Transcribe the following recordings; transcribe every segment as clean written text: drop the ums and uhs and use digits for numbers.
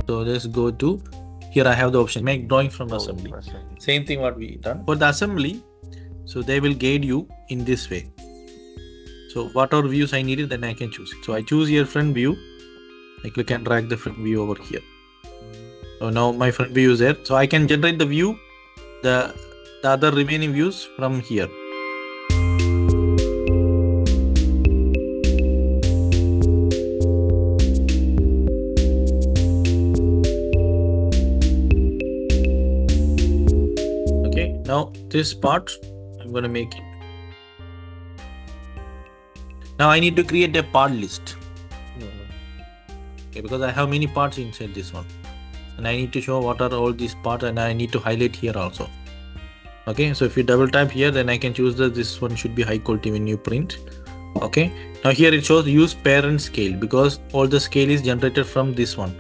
So let's go to here. I have the option make drawing from assembly. Same thing what we done for the assembly. So they will guide you in this way. So whatever views I needed, then I can choose it. So I choose here front view. I click and drag the front view over here. So now my front view is there. So I can generate the view, the other remaining views from here. Okay, now this part I'm going to make it. Now I need to create a part list. Okay, because I have many parts inside this one. And I need to show what are all these parts, and I need to highlight here also. Okay, so if you double tap here, then I can choose that this one should be high quality when you print. Okay, now here it shows use parent scale because all the scale is generated from this one.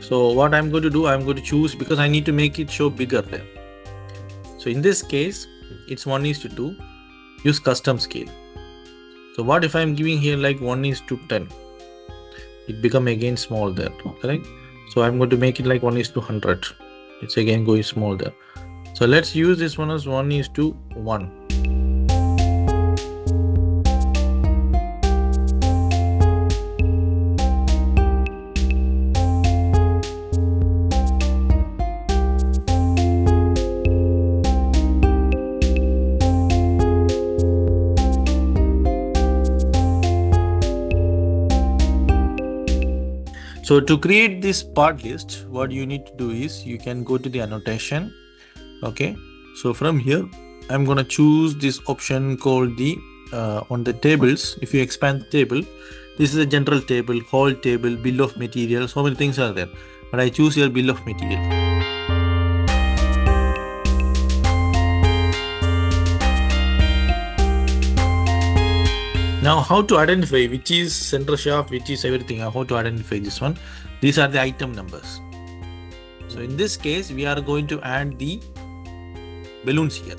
So what I'm going to do, I'm going to choose because I need to make it show bigger there. So in this case, it's 1:2. Use custom scale. So what if I'm giving here like 1:10? It become again small there, correct? So I'm going to make it like 1:100. It's again going small there. So let's use this one as 1:1. So to create this part list, what you need to do is you can go to the annotation. Okay, so from here I'm going to choose this option called the on the tables. If you expand the table, this is a general table, whole table, bill of material, so many things are there, but I choose here bill of material. Now how to identify which is center shaft, which is everything, how to identify this one. These are the item numbers. So in this case, we are going to add the balloons here.